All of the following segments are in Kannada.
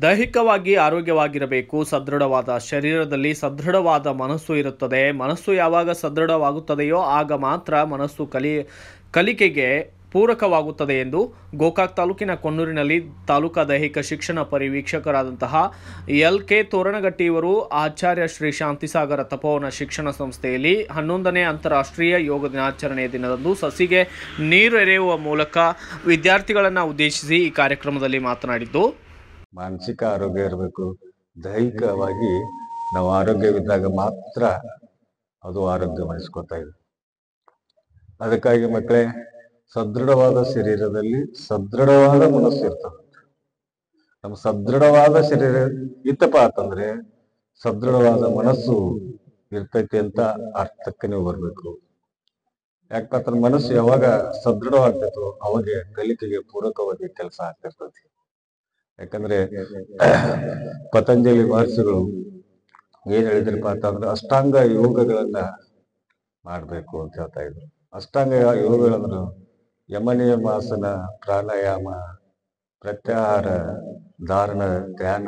ದೈಹಿಕವಾಗಿ ಆರೋಗ್ಯವಾಗಿರಬೇಕು. ಸದೃಢವಾದ ಶರೀರದಲ್ಲಿ ಸದೃಢವಾದ ಮನಸ್ಸು ಇರುತ್ತದೆ. ಮನಸ್ಸು ಯಾವಾಗ ಸದೃಢವಾಗುತ್ತದೆಯೋ ಆಗ ಮಾತ್ರ ಮನಸ್ಸು ಕಲಿಕೆಗೆ ಪೂರಕವಾಗುತ್ತದೆ ಎಂದು ಗೋಕಾಕ್ ತಾಲೂಕಿನ ಕೊಣ್ಣೂರಿನಲ್ಲಿ ತಾಲೂಕಾ ದೈಹಿಕ ಶಿಕ್ಷಣ ಪರಿವೀಕ್ಷಕರಾದಂತಹ ಎಲ್.ಕೆ. ತೋರಣಗಟ್ಟಿ ಇವರು ಆಚಾರ್ಯ ಶ್ರೀ ಶಾಂತಿಸಾಗರ ತಪೋವನ ಶಿಕ್ಷಣ ಸಂಸ್ಥೆಯಲ್ಲಿ 11ನೇ ಅಂತಾರಾಷ್ಟ್ರೀಯ ಯೋಗ ದಿನಾಚರಣೆಯ ದಿನದಂದು ಸಸಿಗೆ ನೀರು ಎರೆಯುವ ಮೂಲಕ ವಿದ್ಯಾರ್ಥಿಗಳನ್ನು ಉದ್ದೇಶಿಸಿ ಈ ಕಾರ್ಯಕ್ರಮದಲ್ಲಿ ಮಾತನಾಡಿದ್ದು, ಮಾನಸಿಕ ಆರೋಗ್ಯ ಇರಬೇಕು. ದೈಹಿಕವಾಗಿ ನಾವು ಆರೋಗ್ಯವಿದ್ದಾಗ ಮಾತ್ರ ಅದು ಆರೋಗ್ಯ ವಹಿಸ್ಕೊತಾ ಇದೆ. ಅದಕ್ಕಾಗಿ ಮಕ್ಕಳೇ, ಸದೃಢವಾದ ಶರೀರದಲ್ಲಿ ಸದೃಢವಾದ ಮನಸ್ಸು ಇರ್ತದೆ. ನಮ್ಮ ಸದೃಢವಾದ ಶರೀರ ಇತ್ತಪ್ಪ ಅಂತಂದ್ರೆ ಸದೃಢವಾದ ಮನಸ್ಸು ಇರ್ತೈತಿ ಅಂತ ಅರ್ಥಕ್ಕೆ ನೀವು ಬರ್ಬೇಕು. ಯಾಕಂದ್ರೆ ಮನಸ್ಸು ಯಾವಾಗ ಸದೃಢವಾಗ್ತೈತೋ ಅವಾಗ ಕಲಿಕೆಗೆ ಪೂರಕವಾಗಿ ಕೆಲಸ ಆಗ್ತಿರ್ತೈತಿ. ಯಾಕಂದ್ರೆ ಪತಂಜಲಿ ಮಹರ್ಷಿಗಳು ಏನ್ ಹೇಳಿದ್ರಪ್ಪ ಅಂತಂದ್ರೆ ಅಷ್ಟಾಂಗ ಯೋಗಗಳನ್ನ ಮಾಡ್ಬೇಕು ಅಂತ ಹೇಳ್ತಾ ಇದ್ರು. ಅಷ್ಟಾಂಗ ಯೋಗಗಳಂದ್ರು ಯಮನಿಯಮಾಸನ, ಪ್ರಾಣಾಯಾಮ, ಪ್ರತ್ಯಾಹಾರ, ಧಾರಣ, ಧ್ಯಾನ,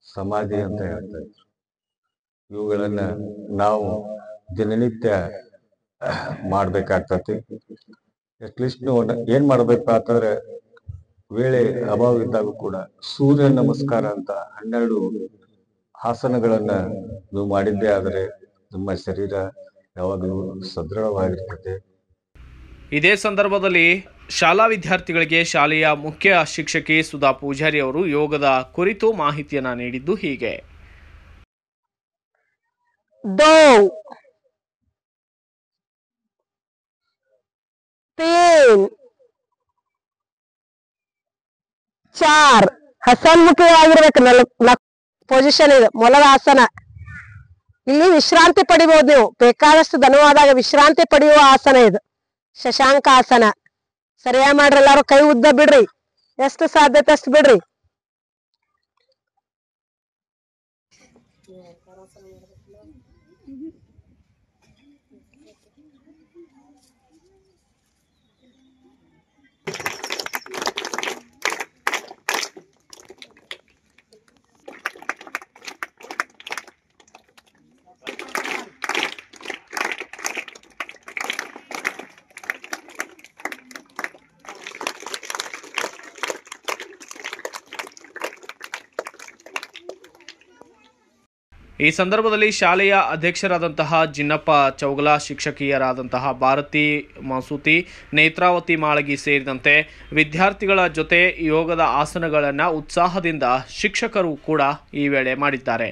ಸಮಾಧಿ ಅಂತ ಹೇಳ್ತಾ ಇದ್ರು. ಇವುಗಳನ್ನ ನಾವು ದಿನನಿತ್ಯ ಮಾಡ್ಬೇಕಾಗ್ತತಿ. ಅಟ್ಲೀಸ್ಟ್ ನೀವು ಏನ್ ಮಾಡ್ಬೇಕು ಅಂತಂದ್ರೆ ವೇಳೆ ಅಭಾವ ಇದ್ದಾಗ ಕೂಡ ಸೂರ್ಯ ನಮಸ್ಕಾರ ಅಂತ 12 ಆಸನಗಳನ್ನ ನೀವು ಮಾಡಿದ್ದೇ ಆದರೆ ನಿಮ್ಮ ಶರೀರ ಯಾವಾಗಲೂ ಸದೃಢವಾಗಿರ್ತದೆ. ಇದೇ ಸಂದರ್ಭದಲ್ಲಿ ಶಾಲಾ ವಿದ್ಯಾರ್ಥಿಗಳಿಗೆ ಶಾಲೆಯ ಮುಖ್ಯ ಶಿಕ್ಷಕಿ ಸುಧಾ ಪೂಜಾರಿ ಅವರು ಯೋಗದ ಕುರಿತು ಮಾಹಿತಿಯನ್ನ ನೀಡಿದ್ದು ಹೀಗೆ. दो, तीन, चार ಹಸನ್ಮುಖವಾಗಿರ್ಬೇಕು. ಪೊಸಿಷನ್ ಇದು ಮೊಲದ ಆಸನ. ಇಲ್ಲಿ ವಿಶ್ರಾಂತಿ ಪಡಿಬಹುದು. ನೀವು ಬೇಕಾದಷ್ಟು ದನುವಾದಾಗ ವಿಶ್ರಾಂತಿ ಪಡೆಯುವ ಆಸನ ಇದು. ಶಶಾಂಕ ಆಸನ. ಸರಿಯಾಗಿ ಮಾಡ್ರಿ. ಎಲ್ಲಾರು ಕೈ ಉದ್ದ ಬಿಡ್ರಿ, ಎಷ್ಟು ಸಾಧ್ಯತೆ ಅಷ್ಟು ಬಿಡ್ರಿ. ಈ ಸಂದರ್ಭದಲ್ಲಿ ಶಾಲೆಯ ಅಧ್ಯಕ್ಷರಾದಂತಹ ಜಿನ್ನಪ್ಪ ಚೌಗಲ, ಶಿಕ್ಷಕಿಯರಾದಂತಹ ಭಾರತಿ ಮಸೂತಿ, ನೇತ್ರಾವತಿ ಮಾಳಗಿ ಸೇರಿದಂತೆ ವಿದ್ಯಾರ್ಥಿಗಳ ಜೊತೆ ಯೋಗದ ಆಸನಗಳನ್ನು ಉತ್ಸಾಹದಿಂದ ಶಿಕ್ಷಕರು ಕೂಡ ಈ ವೇಳೆ ಮಾಡಿದ್ದಾರೆ.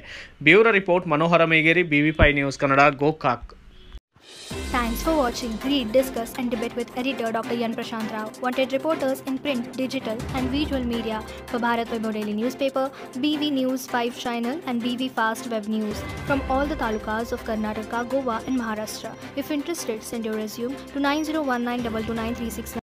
Bureau report Manohar Megeri, BV5 news Kannada, Gokak. Thanks for watching. Read, discuss and debate with editor Dr. Yan Prashant Rao. Wanted reporters in print, digital and visual media for Bharat Vaibhav Daily Newspaper, BV News 5 Channel and BV Fast Web News from all the talukas of Karnataka, Goa and Maharashtra. If interested, send your resume to 9019229369.